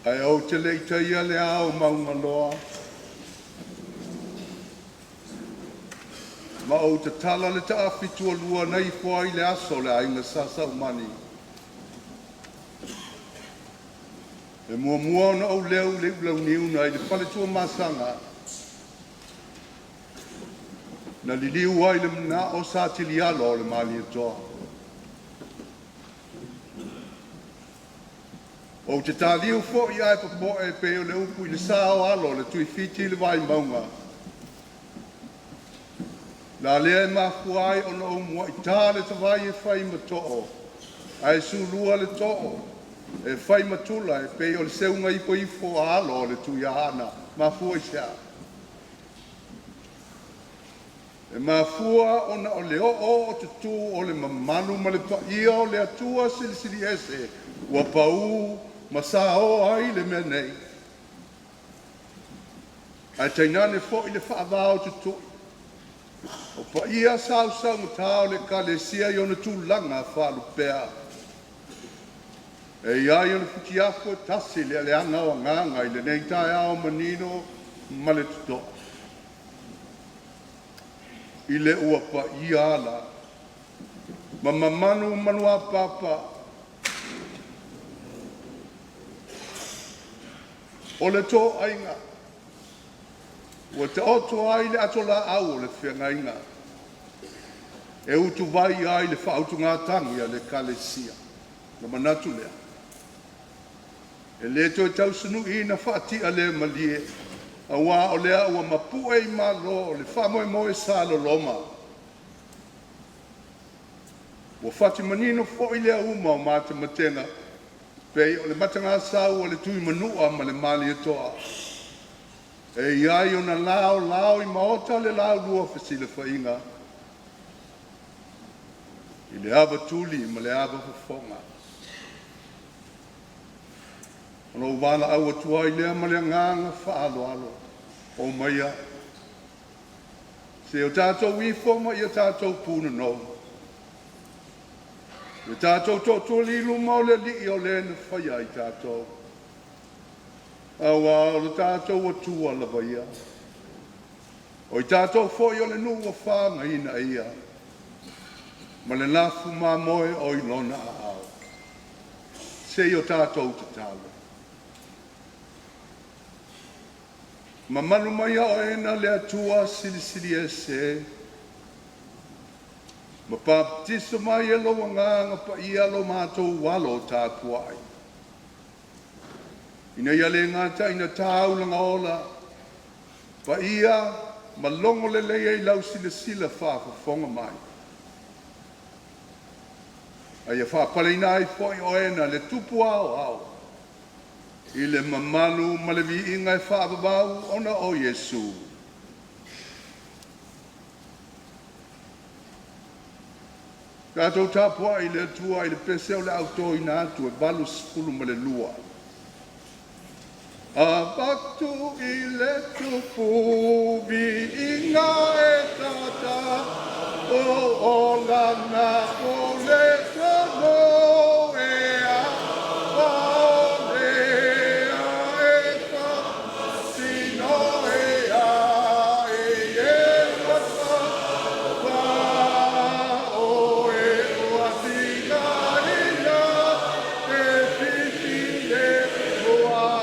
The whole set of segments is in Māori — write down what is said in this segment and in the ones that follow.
Ai au te lei taia le au maunga loa. Ma au te tala le ta awhitua lua nei fua i le aso le ainga sasa umani. E mua mua na au leu le ulau niuna i le pale tua masanga. Na li liu ai le mna o sa tili alo le mali e toa. O te tā liu fo i ai papo e pe o le upu i le sao alo le tui fiti le vai maunga. La lea e mafuai o na o mua i tā le tawai e whai mato'o. Ai su lua le to'o. E whai matula e pe o le seunga ipo ifo alo le tui ahana. Mafua i sea. E mafua o na o le o te tu o le mamanu ma le paia o le atua silisili ese. Ua pau masa o ai le mea nei. Ai tainane fo i le whaavao te tui. O paia sau matao le kalesia i ona tūlanga whalupea. E iai ona futiafo tasi le aleanga o nganga i le nei tae ao manino ma le tutoa. I le ua paia ala. Ma mamanu manua papa. O le tō ainga. Ua te oto ai le atola au o le whiangainga. E utu vai ai le whautu ngā tangi a le kalesia. Na manatu lea. E le to tau sunu i na whaatia le malie. A wā o lea ua mapu e ma lo le whamoe moe sa lo loma. Ua whati manino fo i lea uma o mata matenga. Pei o le matanga sau o le tui manua ma le mali e toa. E iai o na lao i maota le lao lua fasile whainga. I le ava tuli ma le ava fafonga. Ono wala au atua i lea ma le nganga whaalo alo. O maia. Se o tātou wifo ma i o tātou puna no. E tātou tō lilu mau le li o le na whaia i tātou. Awa o le tātou atua la vaia. O i tātou fo i o le nua whanga ina ia. Ma le lafu ma moe o i lona a au. Se i o tātou te talo. Ma manu mai o ena le atua silisili e se. Ma baptiso mai e lo nganga pa ia lo mātou walo tātua ai. Ina ia le ngata ina tāu langa ola. Pa ia ma longo le leia i lau sila whaafafonga mai. Aia whaapale ina ai fo i oena le tupu au. I le mamalu ma le vi inga e whaapabau ona o Yesu. Tātou tāpua i le atua i le pese o le auto i nā atu e balu sifulu ma le lua. A batu i le tupu vi inga e tata o lana o le tono e a paolea e pa sino e a e wata pa o e watina ina e pipi le roa.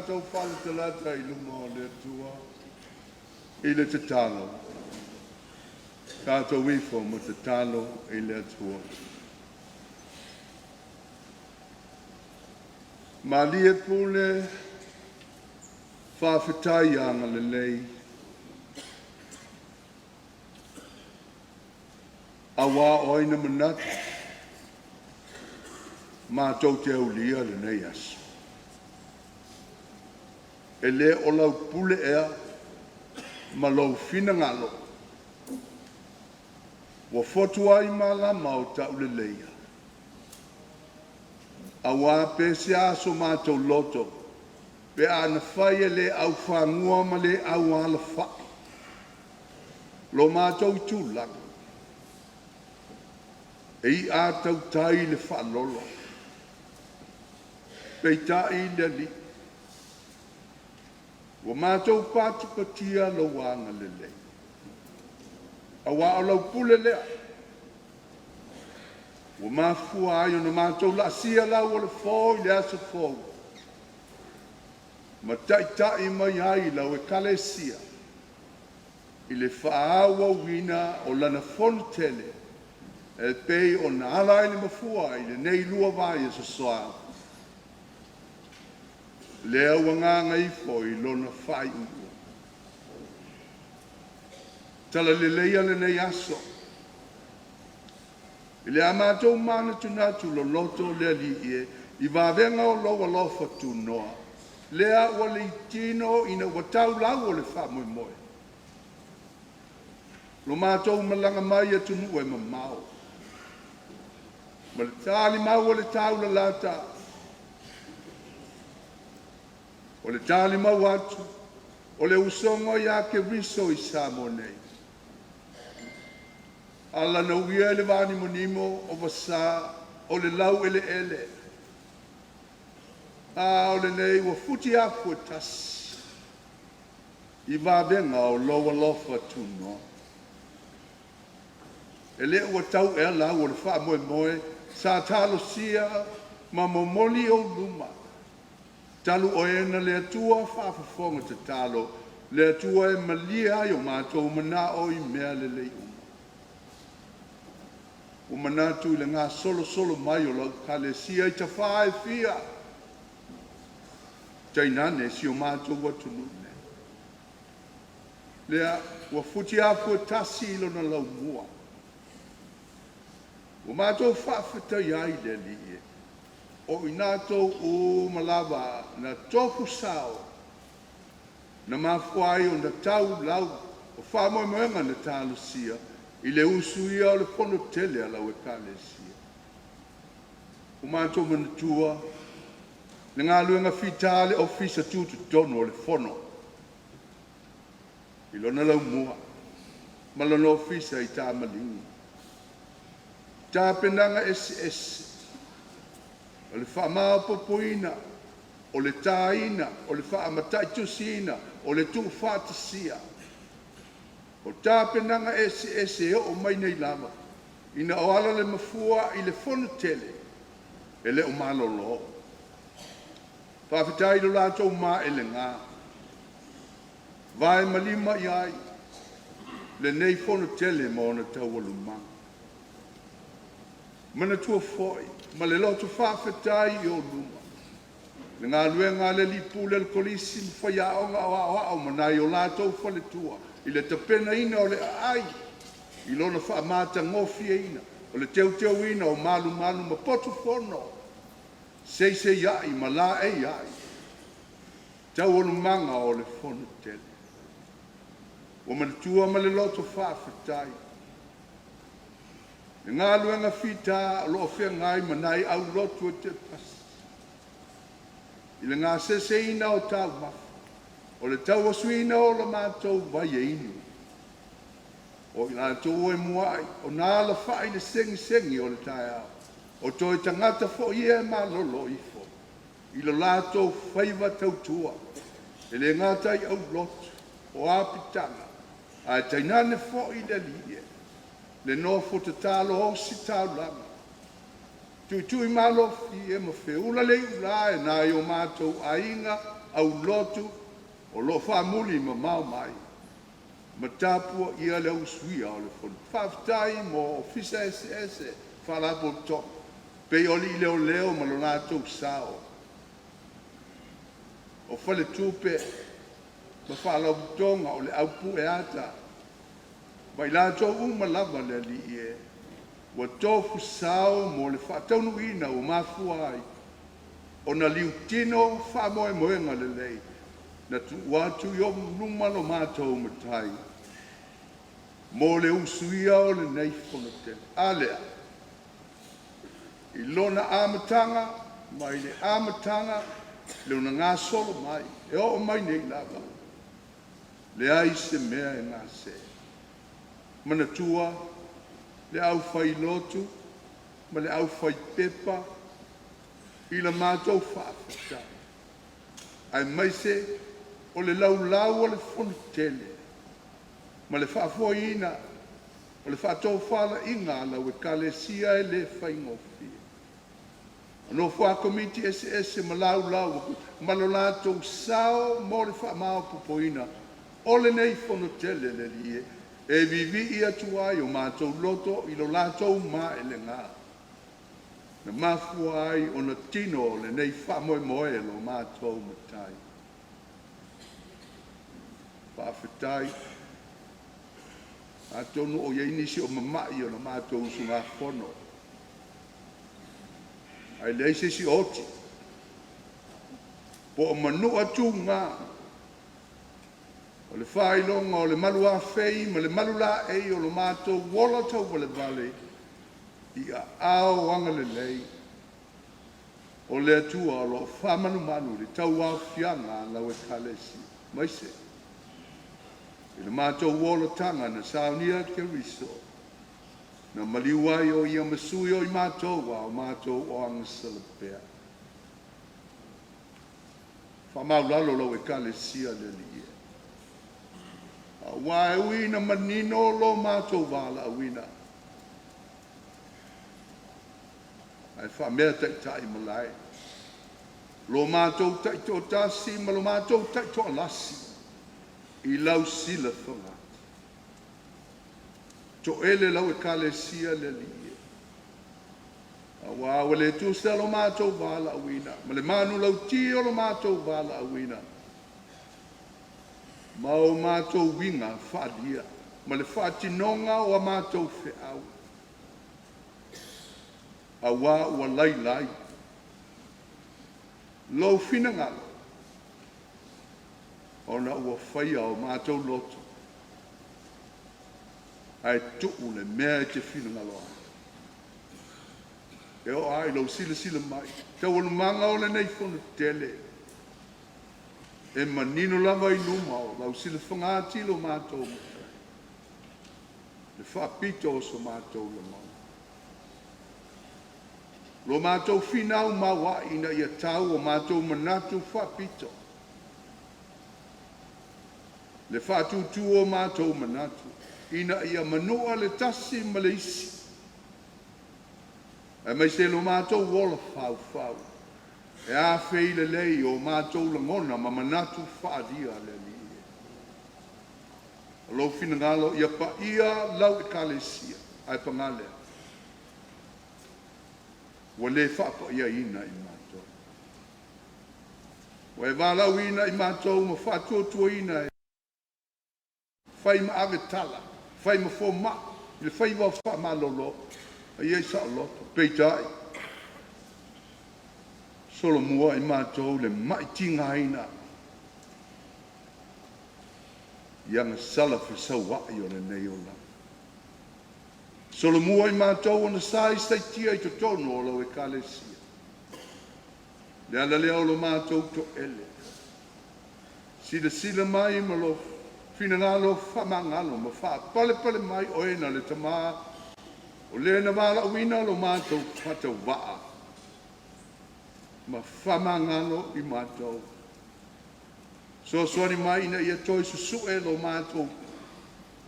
tātou whale talata I luma o le atua. I le te talo. Tātou wifo mo te talo I le atua. Malie pule whawhitai anga le lei. Awa oina manata. Mātou te aulia le nei asu. E le o lau pule ea, ma lau fina ngalo. Wa fotu ai malama o tau le leia. A wā pese aso mātou loto, pe ana whaia le au whangua ma le au ala whai. Lo mātou tūlanga. E I ātau tai le whalolo. Pei tai le li. Wa mātou pātu patia lo wanga le lei. A wā o lau pule lea. Wa mafua ai ona mātou la sia lau o le fōi le asa fōu. Ma tai mai ai lau e kale sia. I le whaawa wina o lana FONO TELE. E pei o na ala ele mafua ai le nei lua vai e soa. Lea wanganga I fo I lona whai ua. Tala le leia le nei aso. I le amatou mana tunatu lo loto lea li ie. I wawenga o loa lofa tu noa. Lea ua le itino ina watau lau o le wha moe moe. Lo mātou malanga mai atu nue ma mau. Ma le tāli mau o le tau la lata. O le tāli mau atu. O le usongo ia ke riso I Samoa nei. Ala na uia le vani monimo o wasa o le lau ele ele. A o le nei wa futi apu e tasi. I wawenga o loa lofa tuno. E le ua tau e lau o le wha moe moe. Sa talo sia ma momoli o luma. Talu o ena le atua whaafafonga te talo. Le atua e malia ai o mātou mana o I mea le lei uma. O manatu I le ngā solo mai o lau kale sia I ta whae fia. Tainane si o mātou watu nune. Lea ua futi apu e tasi ilo na lau mua. O mātou whawhitai ai le li e. O I nātou o malawa na tofu sao. Na mawhai o na tau lau. O whamoe moenga na tālu sia. I le usu ia o le FONO TELE ala o e kale sia. O mātou manatua. Le ngā luenga whitale ofisa tutu tono o le FONO. I lona lau mua. Malona ofisa I tā malingi. Tā penanga SS. O le whaamao popoina. O le tāina. O le whaamatai tusina. O le tu whaatasia. O tā penanga SS e o mai nei lava. Ina o ala le mafua I le FONO TELE. E le o malolo. Whawhitai lo lātou mā e le ngā. Vai malima I ai. Le nei FONO TELE ma ona tau alumanga. Mana tua foi, ma le loto whawhetai I o luma. Le ngā luenga le lipule le kolisi mwhai aonga o manai o lātou whale tua. I le tapena ina o le ai. I lona whaamata ngofia ina. O le teu ina o malu ma potu FONO. Se iai, ma la e iai. Tau o manga o le FONO TELE. O manatua ma le loto whawhetai. E ngā luenga whita lo whea ngai manai au lotu e te pasi. I le ngā sese ina o tau mafu. O le tau asuina o la mātou vai e inu. O I lātou e muai. O nā la whai le sengi o le tae au. O toi tangata fo ia e malolo I fo. I lo lātou whaiva tautua. E le ngātai au lotu. O apitanga. A tainane fo I le lie. Le nofo te talo o si tau langa. Tui malo fi e ma whiula le ula e nā I o mātou a inga au lotu o lo whamuli ma mau mai. Ma tāpua ia le usuia o le whanu. Whaftai mo ofisa ese whalapo to. Pei oli leo ma lo nātou sao. O whale tūpe ma whalau tonga o le aupu e ata. Mai lātou lava le li e. Wa tofu sao mo le whataunu ina o mafua ai. O na liu tino whamoe moenga le lei. Na tu watu yo luma lo mātou matai. Mo le usuia o le nei whono te. Alea. I lona amatanga, mai le amatanga, le una ngā solo mai. E o mai nei lava. Le ai se mea e ngā se. Mana tua, le au whai lotu, ma le au whai pepa, I la mātou whaafetai. Ai mai se, o le lau o le whonu tele. Ma le whaafoina, o le whaatou whala inga la we kalesia e le whaingofia. Ano wha komiti ese ma lau, ma lo lātou sao mo le whaamao popoina, o le nei whonu tele le lie, e vivi ia tuai o mātou loto I lo lātou ma e le ngā. Na mafua ai o na tino le nei whamoe lo mātou matai. Whaafetai, a tonu o ieinisi o mamai o na mātou usunga FONO. Ai leise si oti. Po o manua tu ngā. O le whailonga o le MALUA fei, ma le MALUA o lo mātou wola tau wale vale. Ia ao anga le lei. O le atua o lo whamanu le tau au fianga la we kalesi. Maise. I le mātou wola tanga na saunia ke riso. Na maliwai o ia masui o I mātou wa o mātou o anga salapea. Whamau lalo la we kalesia le lia. A wae uina manino lo mātou wala uina. Ai whamea tai malai. Lo mātou tai tō tāsi, ma lo mātou tai tō alasi. I lau sila whanga. Tō ele lau e kalesia le lie. A wāwa le tūsta lo mātou wala awina. Ma le manu lau tio lo mātou wala awina. Ma o mātou winga whadia. Ma le whatinonga o a mātou whiau. A wā ua lai. Lo fina ngalo. Ona ua whaia o mātou loto. Ai tuu le mea te fina ngalo. E o ai lo sila mai. Te wana manga o le nei whonu tele. E manino lava I numa o lau sila whangati lo mātou. Le whapito o so mātou le mau. Lo mātou finau mawa ina ia tau o mātou manatu whapito. Le whatutu o mātou manatu. Ina ia manua le tasi ma le isi. E mai se lo mātou wola whau. E a whei le lei o mātou langona ma manatu whaadia le li. Lo fina ngalo ia pa ia lau e kalesia. Ai pangalea. Wa le whapa ia ina I mātou. Wa e walau ina I mātou ma whatuatua ina e. Whai ma ave tala. Whai ma fo ma. Le whai wa wha ma lolo. A iei sa loto. Peitai. Solo mua I mātou le maitinga ina. Ianga sala whisau wai o le nei o la. Solo mua I mātou ona sai tia I to tono o lau e kalesia. Le ala lea o lo mātou to ele. Sila mai ma lo fina ngalo whamangalo ma wha pale mai o ena le tamaa. O le na wala uina lo mātou whatau waa. Ma whamangalo I mātou. So soani mai ina ia toi susu e lo mātou.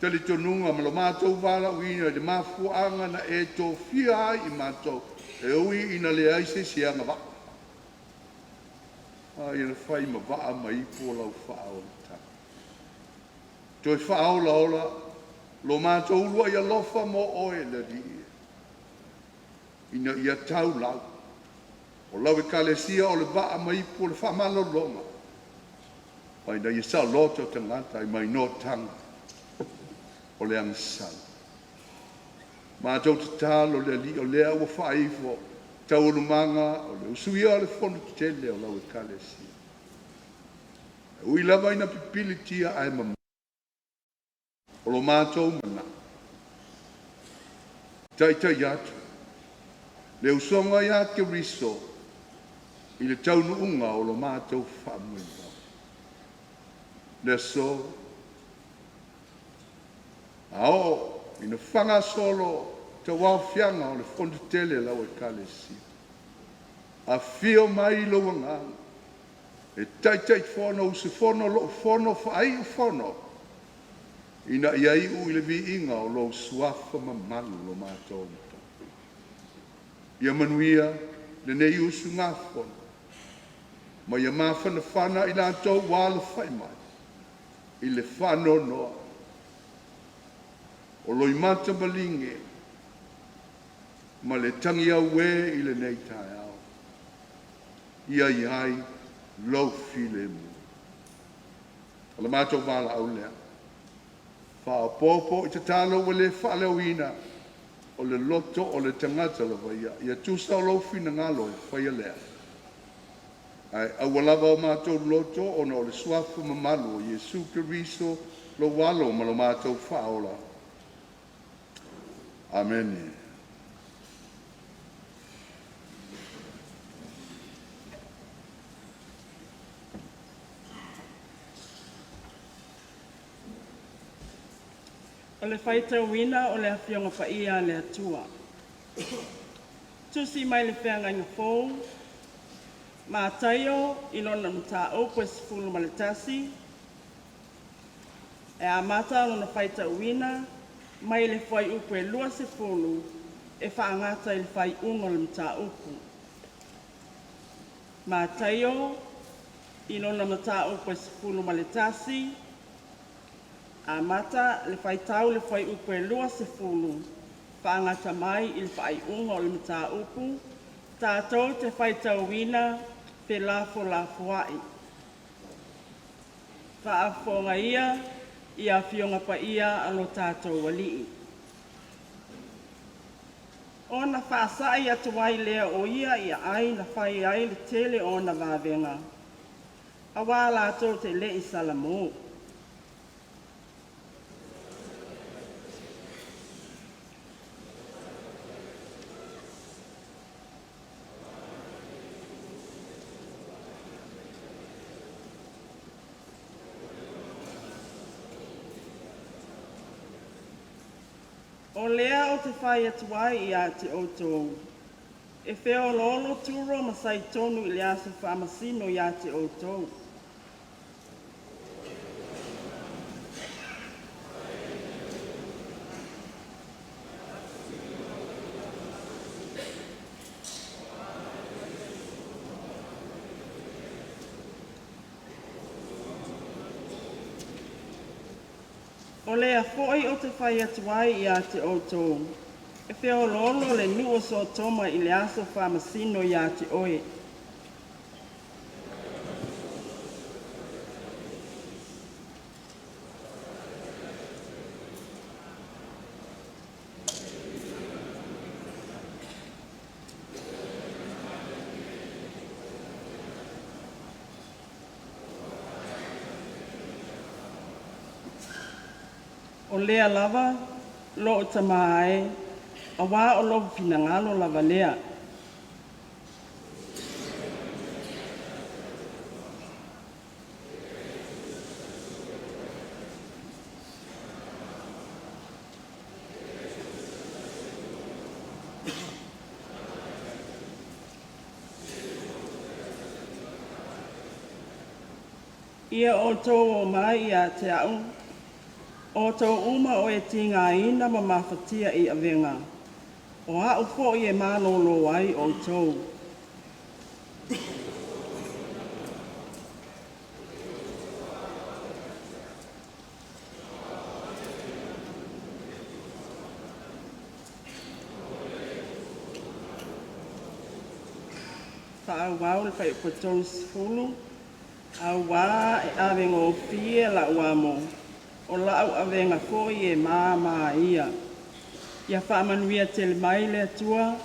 Tali tonunga ma lo mātou wala uina le mafuanga na e tō whia I mātou. E ui ina le aise sianga wa. ai le fai ma vaa mai po lau whaao ta. Toi whaao laola, lo mātou lua ia lofa mo oe le di. Ina ia tau lau. O lau e kalesia o le vaa mai po le whamalo longa. Pai na ia sa loto tangata i mai no tanga. O le angsal. Mātou te talo le li o lea ua whaifo. Tau manga o le usuia o le fono tele o lau e kalesia. Ui lava ina pipili tia ai mama. O lo mātou mana. Tai atu. Le usonga ia ke riso. I le taunu unga o lo mātou whamuina. Le so. Ao, ina whanga solo. Te wau fianga o le fono tele lau e kalesia. A fio mai lo wanga. E tai fono usi fono lo fono whaai u fono. Ina iai u ile vi inga o lo suafa mamalu lo mātou. Ia manuia le nei usu ngā fono. Ma ia mawhana whana i lātou wāla whai mai. I le whano noa. O lo i mata malinge. Ma le tangi au we i le nei tae au. Ia iai lo file mu. Ala mātou wāla au lea. Whaopopo i te talo wa le whaalewina o le loto o le tangata lawa ia tūsa o lofina ngalo e whaia lea. Ai awalava o mātou loto o na o le suafu mamalu o Yesu Kiriso lo walo ma lo mātou whaola. Amen. O le whaita wina o le awhionga whaia le atua. Tusi mai le whianga inga fōu. Mā taio inona mta o koe sifulu ma le tasi. E a mata o na whaita wina mai le whai upo e lua sifulu e whaangata i le whai unga le mta upu. Mā taio inona mta o koe sifulu ma le tasi. A mata le whai tau le whai upo e lua sifulu. Whaangata mai i le whai unga o le mta upu. Tātou te whai tau wina pe lafo ai. Whaafonga ia i a whionga pa ia alo tātou walii. O na whaasai atu wai lea o ia i ai na whai ai le tele o na wawenga. A wāla ato te le i salamo. O lea o te whai atu ai i a te outou. E wheo lolo turo ma sai tonu i le aso whaamasino i a te outou. O lea foi o te whai atu ai i a te outou. E whio lolo le nua so toma i le aso whamasino i a te oe. O lea lava, lo o tamae, a wā o lo finangalo lava lea. Ia o tō o mai i a te au. O tau uma o e tinga ina ma mawhatia i awenga. O hau fo i e manolo ai o tau. au wau le fai ko tolu sifulu au wa e ave ngo fie la uamo o la au ave nga foi e mama ia ia fa manuia tele mai le atua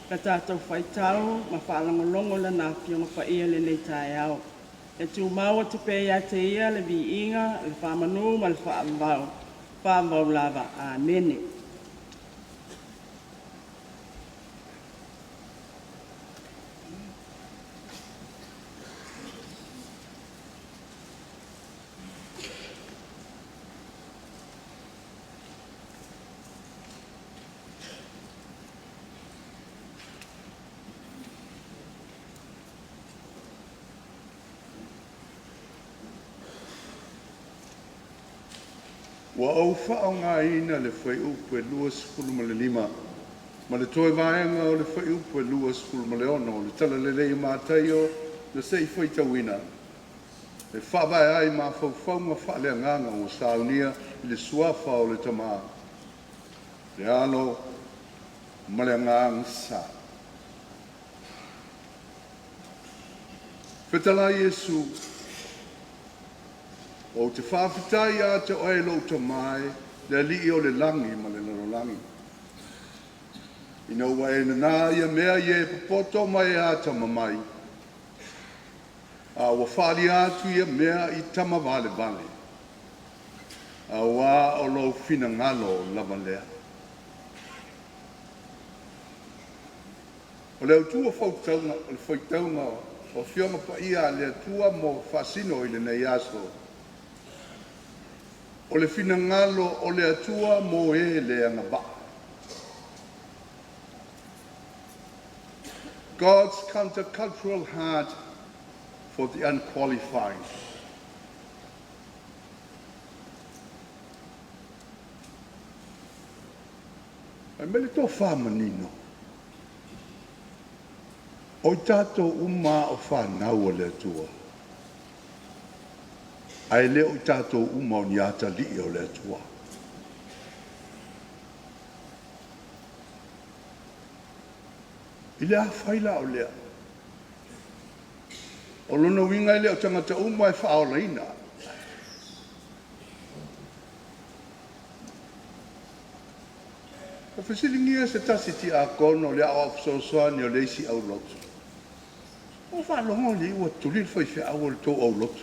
ka tātou fai tau ma whaalongolongo la na fionga fa ia le nei tai au e tu maua te pe ia te ia le vi inga le whamanu ma le whaamvau lava amene. Wa au whaonga ina le whai upu e lua sifulu ma le lima. Ma le toi vaenga o le whai upu e lua sifulu ma le ono. Le tala le lei mātai o le sei whai tawina. Le whawai ai mā whauwhaunga whaalea nganga o saunia i le suafa o le tamaa. Le alo ma le nganga sa. Whetala Yesu o te whawhitai a te oe lo ta mai, le li o le langi ma le loro langi. Ina ua e na ia mea ie papoto mai a ta mamai. A ua whali atu ia mea i tama vale vale. A ua o lo fina ngalo lava lea. O leo tua whautaunga o fionga pa ia le tua mo fasino i le nei aso. O le fina ngalo o le atua mo e le angaba. God's countercultural heart for the unqualified. Ai mele tō whamanino. O tātou uma o whanau o le atua. Ai leo i tātou uma o ni ata li o le atua. I lea whaila o lea. O lona winga i leo tangata uma e whao leina. Ka whasilingia se tasi ti a kono lea o apsosoani o leisi au lotu. O whalongo li ua tulil whai whi au le tō au lotu.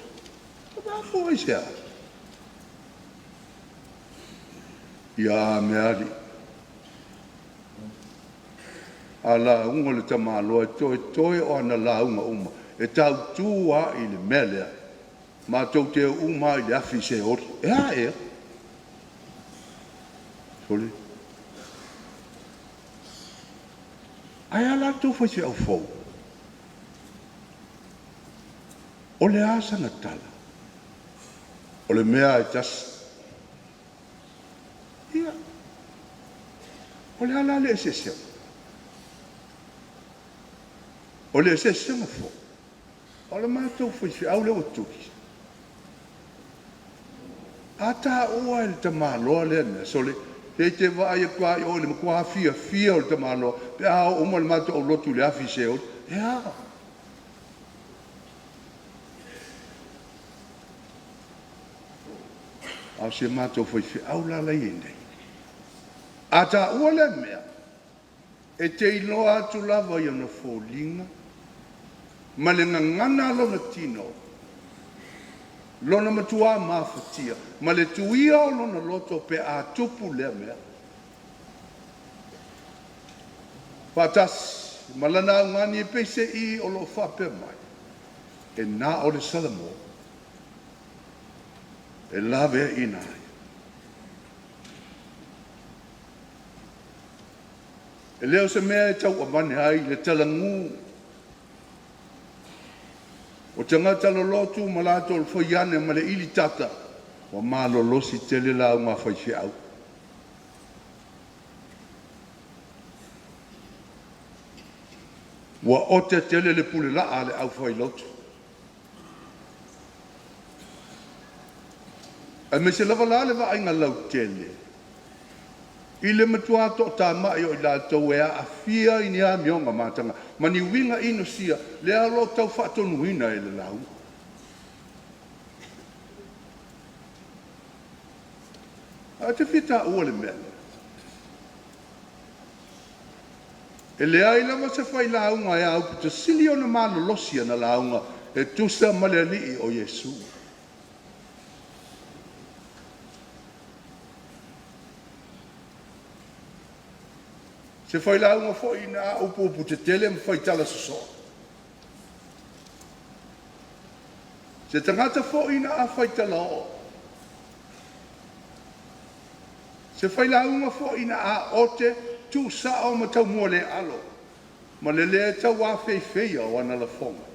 Ba foi sia. Ia meali. Ala ungo le tamalo toi o ana la uma. E tau tua i le mele. Ma tau te uma i le afi se ori. E. Soli. Ai ala tu foi se au fou. O le asa na tala. O le mea e tas. Ia. O le ala le esesea. O le esesea ma fo. O le mātou fwisi au le o tuki. A tā ua e le tamaloa le ana. So le te vai e kua i o le makua fia o le tamaloa. Pe a o uma le mātou o lotu le afi se o. Ia. Au se mātou fwisi au la la iene. A tā ua le mea. E te iloa atu lava i ana fōlinga. Ma le ngangana lona tino. Lona matua mawhatia. Ma le tuia o lona loto pe a tupu lea mea. Patas, ma lana ngani e pese i o lo whape mai. E nā o le salamo. E lawe inai. E leo se mea e tau amane ai le talangu. O tangata lo lotu malato o whaiane ma le ili tata. Wa malo losi tele la unga whaife au. Wa ote tele le pule la ale au whai lotu. E me se lava la le wa ainga lau tele. I le matua to ta mai o i la tau ea a fia i ni a mionga mātanga. mani winga ino sia, le alo tau whaatonu ina e le lau. A te whita ua le mea. E le ai lama se whai launga e au te sili o na mana losia na launga e tusa malealii o Yesu. Se whai launga fo ina upu te tele ma whai tala soso. Se tangata fo ina a whai tala o. Se whai launga fo ina a ote tu sa o ma tau mua le alo. Ma le le tau a feifeia o ana la fonga.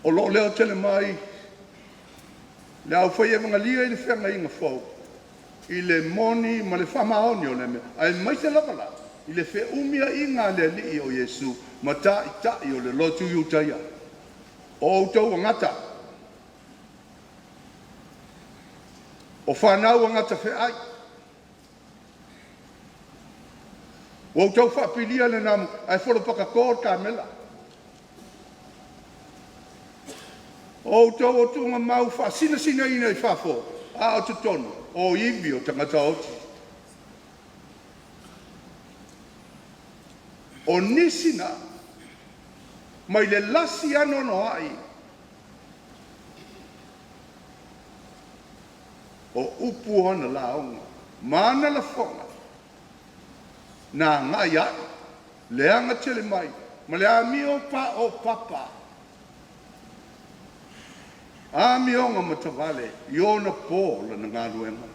O lo leo tele mai. Le au whai e mga lia i le whenga inga fau. I le moni ma le whamaoni o le mea. Ai mai te lawala. I le whe umia i ngā le li o Yesu. Ma ta i tai o le lotu iutaia. O utau a ngata. O whanau a ngata whe ai. O utau whapilia le namu. Ai wholo paka kōr ka mela. O utau o tunga mau wha. Sina ina i whafo. A o te tono. O iwi o tangata oti. O nisina, mai le lasi ano no ai. O upu ana laonga, mana la fonga. Na ngai ai, leanga tele mai, ma le amio pa o papa. Amionga matavale, iona po lana ngaluenga.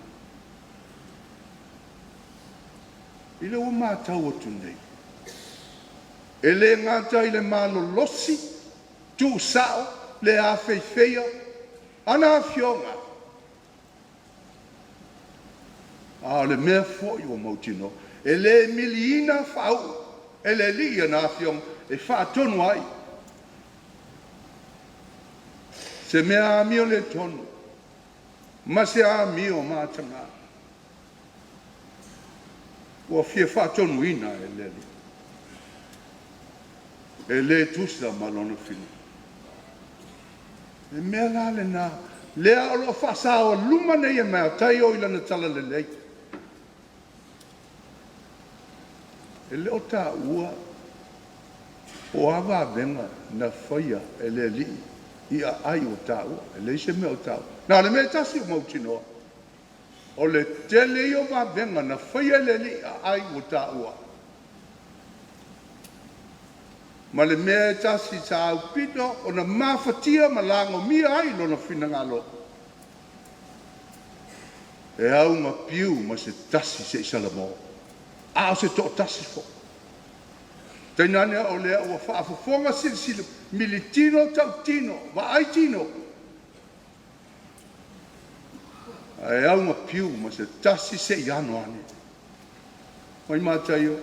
Ile o mātau atu nei. E le ngata i le malo losi, tu sao, le a feifeia, ana a fionga. A le mea foi o mautino, e le miliina fau, e le lia na a fionga, e fa tonu ai. Se mea amio le tonu, ma se amio mātanga. Ua fie fa tonu ina e leli. E le tusa malona fina. E mea la le na, lea alo fa sao luma nei e mea, tai o ilana tala le lei. E le o ta ua, o awa venga na whaia e le li, ia ai o ta ua, e le se mea o ta ua. Nā le mea tasi o mautinoa. O le tele i o wa venga na whaia le li, ia ai o ta ua. Ma le mea tasi sa au pito, o na mawhatia ma lango mia ai lo na whinangalo. E au ma piu ma se tasi se isalamo. A o se to tasi fo. Tainane o lea ua whaafafonga silsilo, militino tau tino, wa ai tino. E au ma piu ma se tasi se iano ane. Mai mātai o.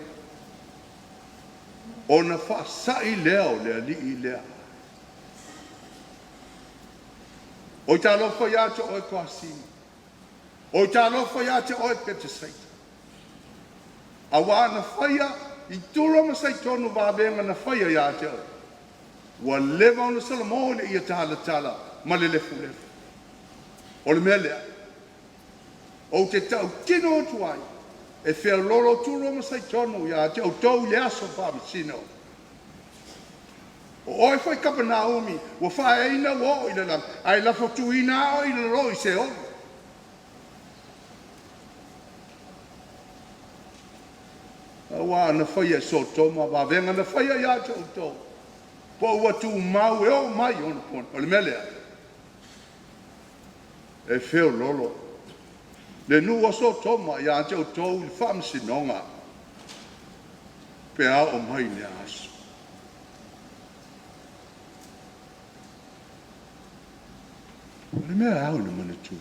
Ona whaasai lea o lea li i lea. O i tālofa ia te oe koasini. O i tālofa ia te oe pete saita. A wāna whaia, i tūra ma saitonu wābenga na whaia ia te oe. Wa lewa ona salamone ia tala, ma le lefu lefu. O le mea lea. O te tau tino o tuai. E whea loro tūro ma saitono ia te au tau le aso Faamisino. O oi whai kapa Naomi, wa whae eina wo i le lam, ai la fotu ina o i le roi se o. A wā na whaia so toma, wā venga na whaia ia te au tau. Po ua tu mau e o mai ona pona, o le melea. E whea lolo. Le nua so toma ia te o tau i Faamisinonga. Pea o mai le aso. Le mea au na mana tu.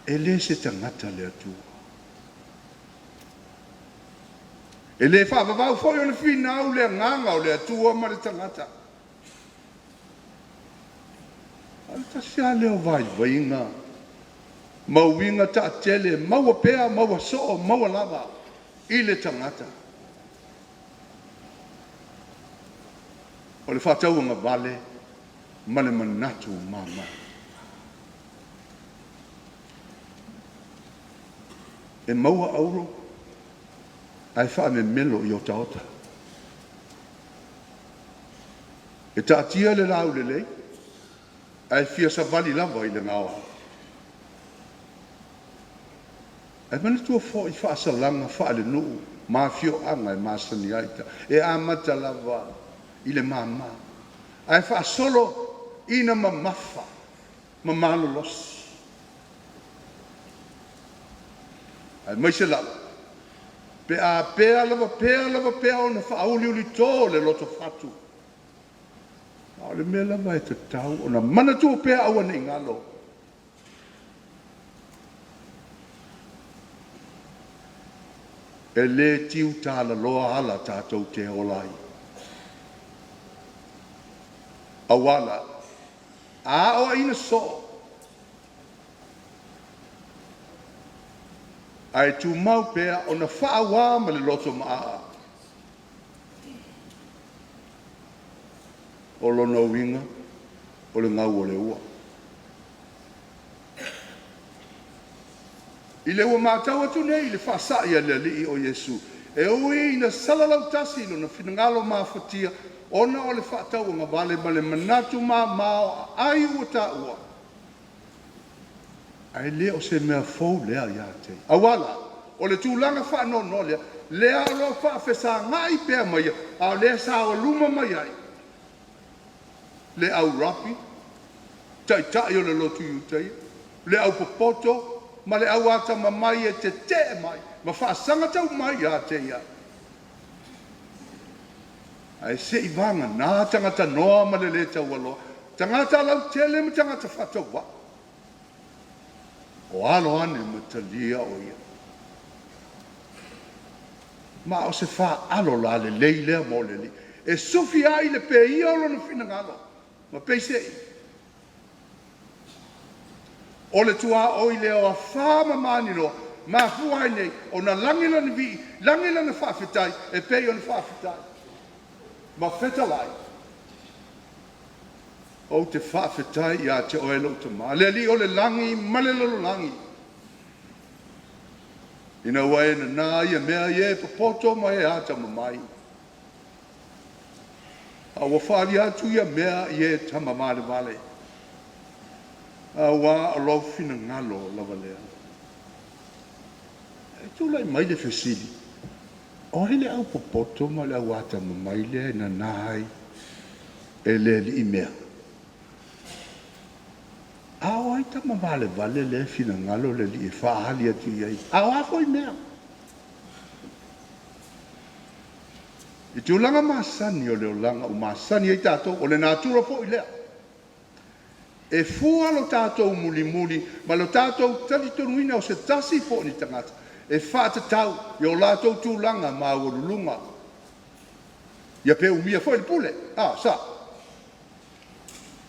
E le se tangata le atu. E le whaavavau foi o le whina au le nganga o le atu o ma le tangata. Alta sia leo vai vainga. Mauinga ta tele, maua pea, maua soo, maua lava. i le tangata. O le whātauanga vale, ma le manatu mama. E maua auro, ai wha me melo i o taota. E tātia le lau le lei, ai fia sa vali lava i le ngawa. Ai mana tua fo i wha salanga wha le nuu, ma fio anga e masani aita, e amata lava i le mama. Ai wha solo ina mamafa, mamalo losi. Ai mai se lava. Pea lava o na wha auli uli tō le loto fatu. O le mea lava e te tau, o na mana tua pea aua ni ngalo. E le tiu tāla loa ala tātou te olai. Awala, a o ina so. Ai tu mau pea o na whaawa ma le loto maa. O lona winga, o le ngau o le ua. I le ua mātau atu nei, le whaasa ia le li o Yesu. E ui ina salalau tasi no na whinangalo mawhatia, ona o le whaatau o ngā vale ma le manatu mao ai ua tā ua. Ai le o se mea fau lea ia te. Awala, o le tūlanga whaano no lea, lea o lo whaafesa ngai pēr mai, a lea sa o luma mai ai. Le au rapi, tai tai o le lotu iutai, le au popoto, ma le au ata mamai e te mai, ma whaasanga tau mai a te ia. Ai se i vanga, nā tangata noa ma le tau aloa, tangata lau tele ma tangata whatau wa. O alo ane ma talia o ia. Ma o se wha alo la le leilea mo le li. E sufi ai le pe ia o lona whinangalo. Ma peise i. O le tua oi leo a whama mani no, ma fuai nei, o na langila ni vi, langila na whawhitai, e pei o na whawhitai. Ma whetalai. O te whawhitai ia te oelo te maa. Le li o le langi, malelolo langi. Ina wae na nā ia mea ie papoto ma e ata mamai. A wafari atu ia mea ie tama male vale. A wā o lau fina ngalo lava lea. E tūlai mai le fesili. O hele au papoto ma le au ata mamai lea na nāi e le li i mea. Ao ai tama vale vale le fina ngalo le li e whaali atu iai. Ao a foi mea. I te ulanga masani o le ulanga o masani ai tātou o le nātura po i lea. E fua lo tātou muli muli, ma lo tātou tali tonuina o se tasi po ni tangata. E whaata tau i o lātou tūlanga ma o lulunga. Ia pe umia foi le pule. Sa.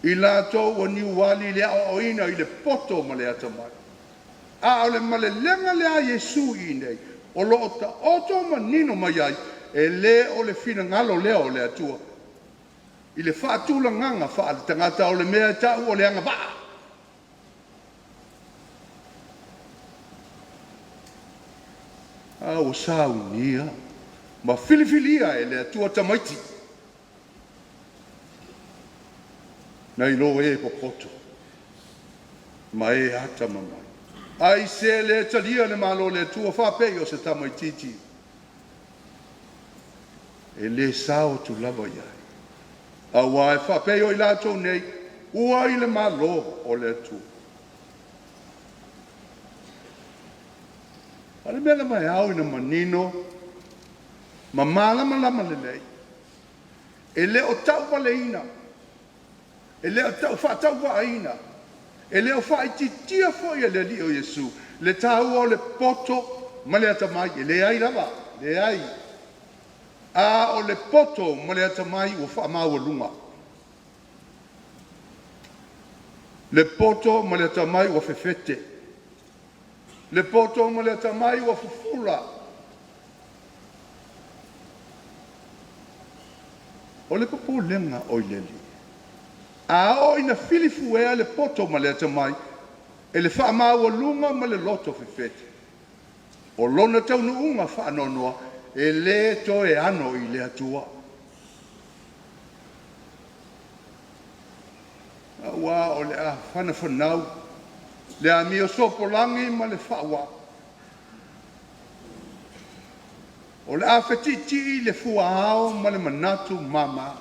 I lātou o ni wali lea o ina i le poto ma le atamai. O le ma le lenga lea Yesu i nei. O lo ota oto ma nino mai ai. E le o le fina ngalo lea o le atua. I le whaatula nganga wha le tangata o le mea tau o le anga waa. O sau nia. Ma filifilia e le atua tamaiti. Nei lo e popoto. Ma e ata mamai. Ai se le talia le malo le atua whapei o se tamaititi. E le sao tu lava iai. A wai whapei o i lātou nei, ua i le malo o le atu. Ale mele mai au ina manino, ma malama lama le lei. E le o tau wale ina. E le o tau whaatau wa ina. E le o whaititia foi e le li o Yesu. Le tau o le poto, ma le atamai, e le ai lava, le ai. O le poto ma le atamai o whaamau lunga. Le poto ma le atamai o whewhete. Le poto ma le atamai o fufula. o le papulenga o leli. A o ina filifu ea le poto ma le atamai, e le whaamaua lunga ma le loto fefete. O lona taunu unga whaanonoa, e le to e ano i le atua. Wa o le a whana whanau, le a mio sopolangi ma le whaua. O le a whetiti le fuaao ma le manatu mama.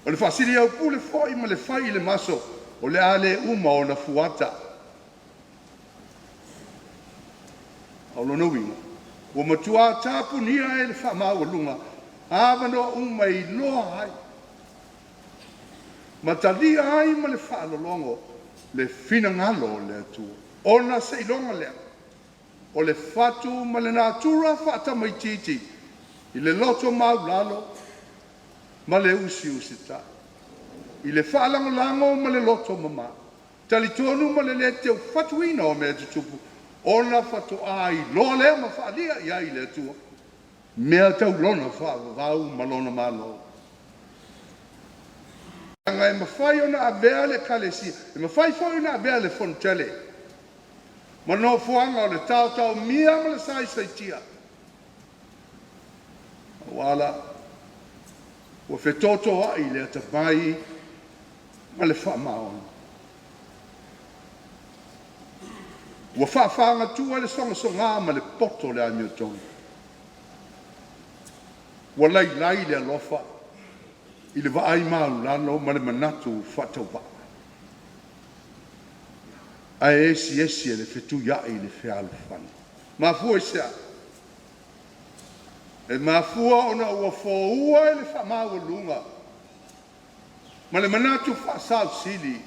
O le whasiri au pule fwoi ma le whai le maso, o le a le uma o na fuata. O lona winga. O matua tapu nia e le whamau lunga, awano uma i loa hai. Matalia ai ma le whaalolongo, le fina ngalo le atua. Ona se ilonga lea. O le fatu ma le natura whata mai titi, i le loto maulalo, ma le usi ta. I le whaalangolango ma le loto mama. Talitonu ma le teo fatuina o mea tutupu. Ona fatu ai loa lea ma whaalia i ai le atua. Mea tau lona whaavau ma lona malo. Anga e mawhai ona avea le kalesia. E mawhai whai ona avea le fontele. Ma no fuanga o le tau mia ma le sai tia. Wala. Ua whetoto ai le atapai ma le whaamaona. Ua whaafanga tua le songa ma le poto le amio tonga. Ua lai le alofa i le vaai maulano ma le manatu whataupa. A esi e le whetu iai le whialu whana. Mafua i sea. E mafua ona ua fōua e le whamau lunga. Ma le manatu whaasau sili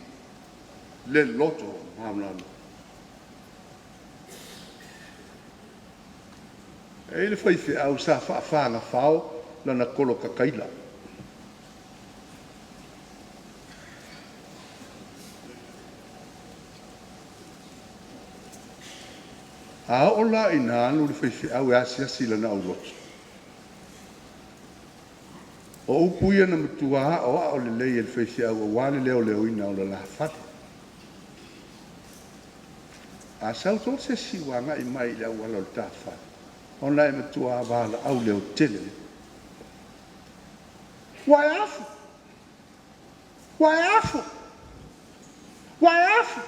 le loto maulano. E le whaiwhi au sa whaafanga whao lana kolo kakaila. A ola ina anu le whaiwhi au e asi lana au loto. O upuia na matua o a o le lei e le whaiwhi au o wale leo ina o la lafate. A sau tō se siwanga i mai le au wala o tawha. Ona e matua wala au leo tele. Wai afu! Wai afu! Wai afu!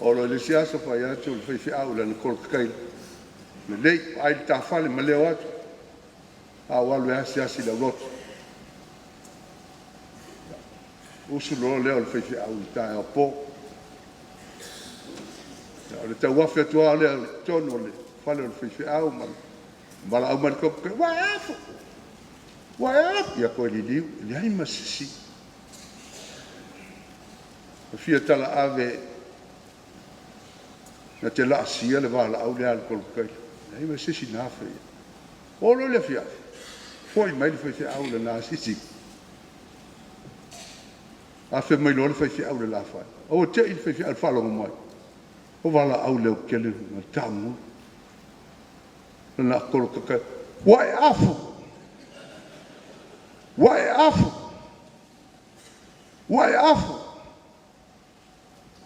Olo le siasa whai atu le whaiwhi au lana kol kakaila. Le lei, ai le tawhale ma leo atu. A walu e asi la loto. Usu lolo leo le whaiwhi au le tae o po. O le tau wafi atua leo le tono le whale o le whaiwhi au ma mala au mani kopu kai. Wai afu! Wai afu! Ia koe li liu, li ai masisi. Fia tala ave na te la asia le wala au le alcohol kai. Nei ma sisi na fe. Olo le fia. Foi mai le fe au le na sisi. A fe mai lo le fe au le la fa. O te il fe al falo mai. O wala au le kele na tamu. Na kolo kai. Wai afu. Wai afu. Wai afu.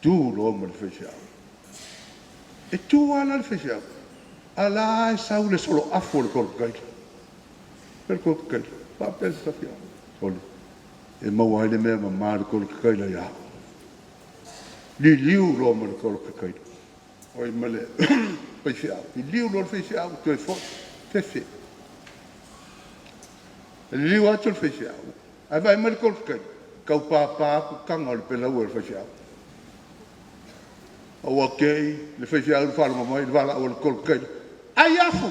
Tu lo mo le fe au. E tu ala le whewhiau. Ala e sau le solo afo le kolo kaila. Le kolo kaila. Papel sa whiau. Ole. E mau ai le mea ma maa le kolo kaila ia. Li liu lo ma le kolo kaila. Oi ma le whewhiau. Li liu lo le whewhiau. Tu e fo. Whewhi. Li liu atu le whewhiau. Ai vai ma le kolo kaila. Kau pāpā ku kanga le pelau le whewhiau. O okay, le fai fiau fala mamai le vala o le kol kai. Ai afu.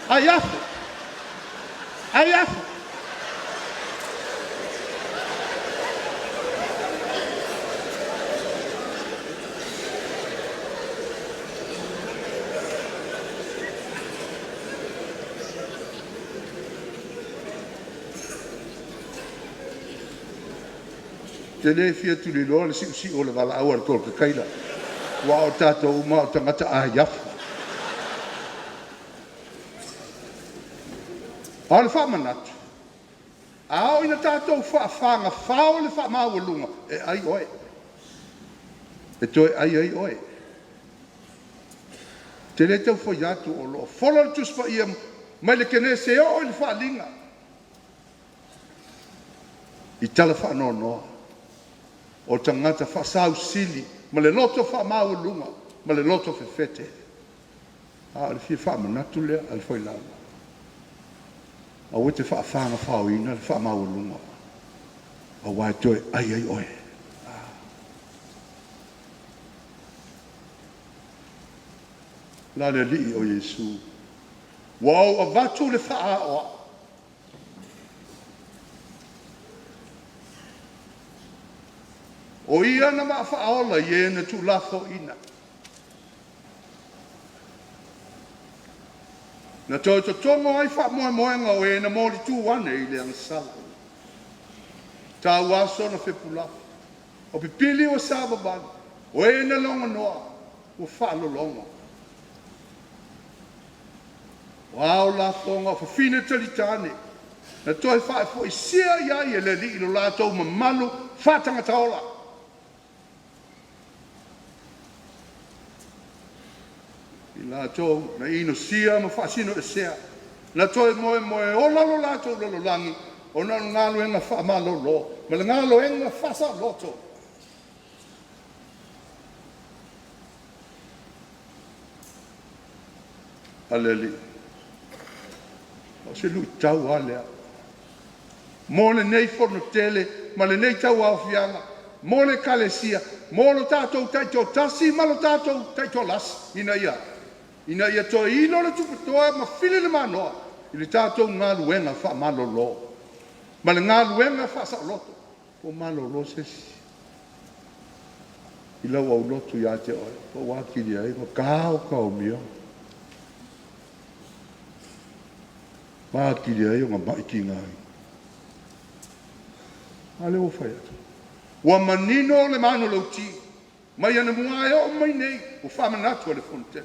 Ai afu. Ai afu. Te le fia tu le lo le si o le vala o le kol kai la. Wa o tatou ma o tangata a iafu. O le whamanatu. Ao ina tātou whaafanga whao le whaamawalunga. E ai oe. E toi ai oe. Te le tau whai atu o loa. Whola le tuspa ia mai le kene se o le whaalinga. I tala whaanonoa. O tangata whaasau sili. Ma le loto whaamawalunga. Ma le loto whewhete. A le fia whaamanatu lea al whai lau. A o te whaafanga whaoina le whaamawalunga. A wai toi ai oe. La le li o Yesu. Wau a vatu le wha oa. O ia na maa wha ola i e na tu lafo ina. Na toi to tongo ai wha moe moenga o e na mori tu wane i le ansala. Tā waso na whepula. O pipili o sababani. O e na longa noa. O wha lo longa. Wao la fonga fa fina talitane. Na toi fa fo isia ia ia le li lo la to malu fatanga taola. La to na ino sia ma fa sino e sea. Na toi moe o la lo la to lo langi. O na ngalo enga fa malo lo. Ma le ngalo enga fa sa loto. Aleli. O se lui tau alea. Mo le nei fono tele, ma le nei tau au fianga. Mo le kalesia, mo lo tātou taito tasi, ma lo tātou taito las. Ina ia to ilo le tupatoa, ma fili le manoa. I le tātou ngā luenga wha malo lo. Ma le ngā luenga wha sa loto. O malo lo sesi. I lau au loto ia te oe. O wakiri ai, ma kao mia. Mākiri ai o ngā maiki ngai. Ale o whai atu. Ua manino le mano lauti. Mai ana mua e o mai nei. O whamanatu o le fonte.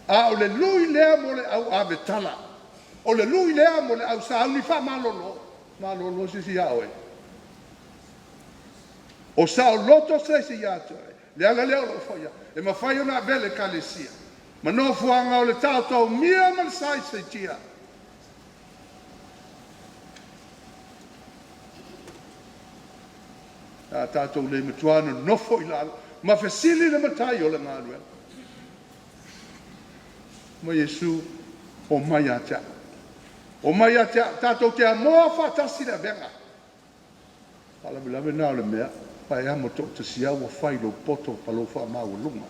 A o le lui lea mo le au ave tala. O le lui lea mo le au sauni wha malolo. Malolo se si aoe. O sa o loto se si atu e. Le ala leo lo whaia. E ma whai ona vele kalesia. Ma no fuanga o le tātou mia man sai se tia. A tātou le matuana nofo i lalo. Ma fesili le matai o le ngālua. Ma Yesu o mai atea. O mai atea tātou te amoa whatasi le venga. Pala bilave nao le mea. Pai amo tō te siau o whai lo poto palo wha mau lunga.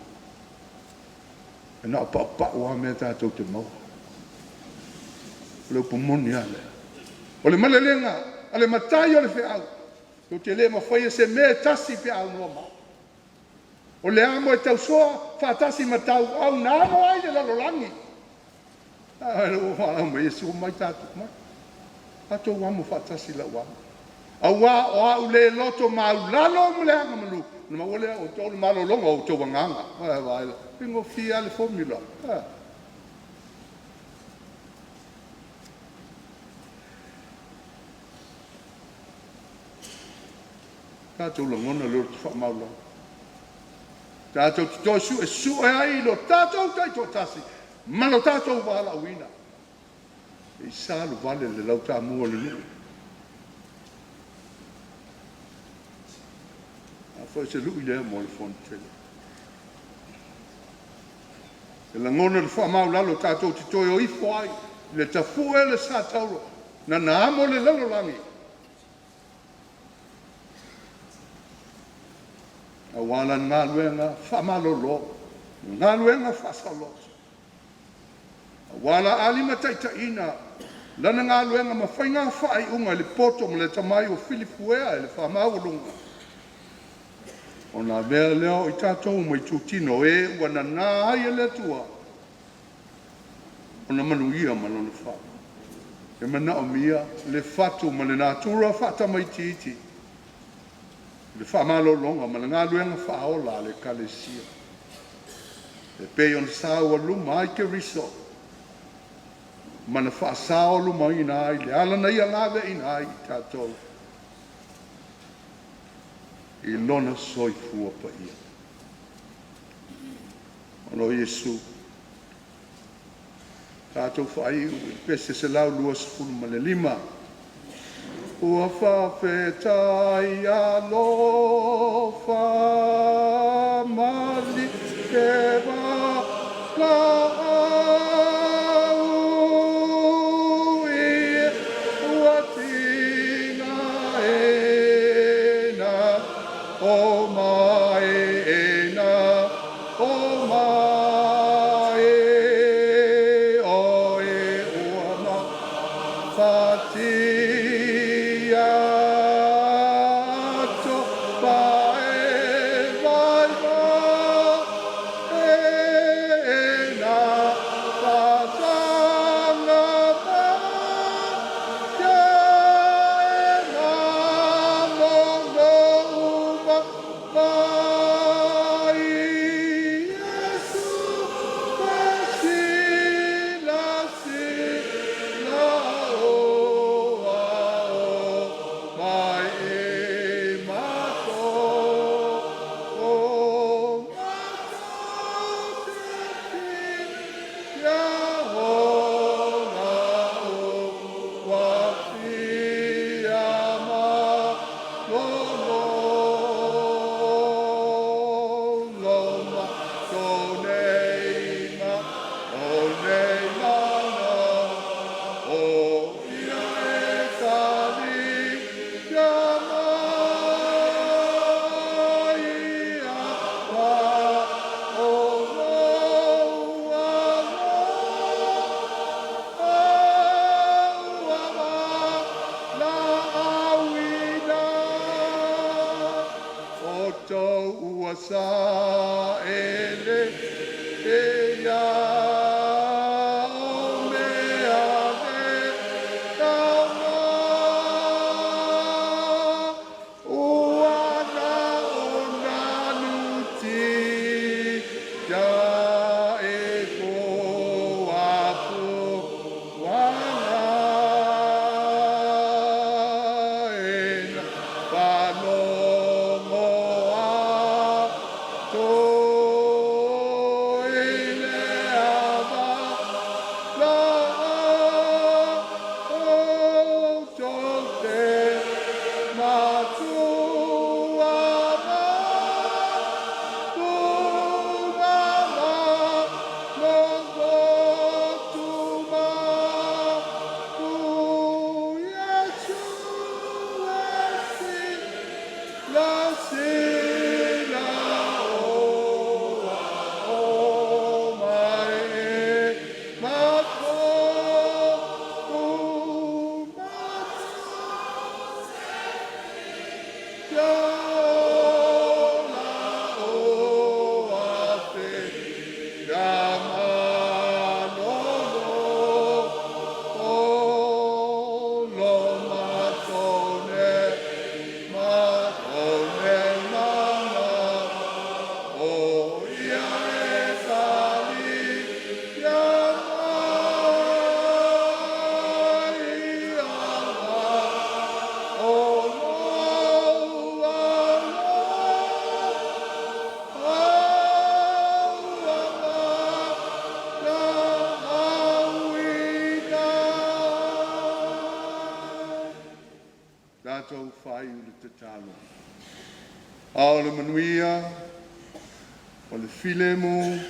E nao pa o a mea tātou te maua. Leo pomoni ale. O le malelenga. Ale matai o le whiau. Ko te le ma whaia se me tasi pe au noa mau. O le amo e tau soa, whatasi ma tau au na amo ai le lalolangi. Ai lo whala ma Yesu mai tātuk mai. Ato wamo whatasi la wamo. A wā o au le loto ma au lalo mo le anga manu. Na ma ole o tō le malo longa o tō wanganga. Ai waila. Pingo fia le formula. Tātou langona leo te whamaula. Tātou te toi su e ai lo tātou taito tasi. Malo tātou wala uina. I sālu vale le lau tā mua le nui. A whai se lui lea mo le fonte. E langona le whamaula lo tātou te toi o ifo ai. Le tafu e le sā tauro. Na amo le lalolangi. A wala ngā luenga whamalolo, ngā luenga whasalos. A wala alima taita ina, lana ngā luenga ma whainga whai unga le poto ma le tamai o Filipuea e le whamaulunga. O nā mea leo i tātou mai tūtino e wana nā ai le tua. O nā manuia malona wha. E mana o mia le whatu ma le nātura whata mai titi. Le whamalo longa, ma le ngā luenga whaola le kalesia. Le pei on sāua luma ai ke riso. mana whaasaolu mai na ai, le ala na ia ngāwe ina ai tātou. I lona soifua pa ia. Ono Iesu, tātou whaiu, pese se lau lua sifuru ma le 5. Ua whawhetai alofa mali ke wa la au i ua tina ena o mai ena o mai o e ua ma fatia Tātou whai ule te tālo. Ao le manuia, o le filemu,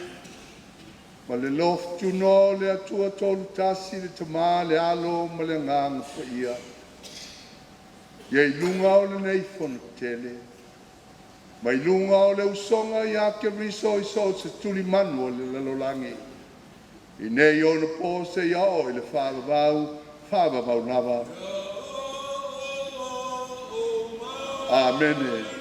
ma le loftuno le atua tolu tasi le tamā le alo ma le nganga pa ia. Iei lunga o le nei FONO TELE. Mai lunga o le usonga i ake riso i so se tuli manu o le lalolangi. I nei o na po se iao i le whāvavau nawa. Amen.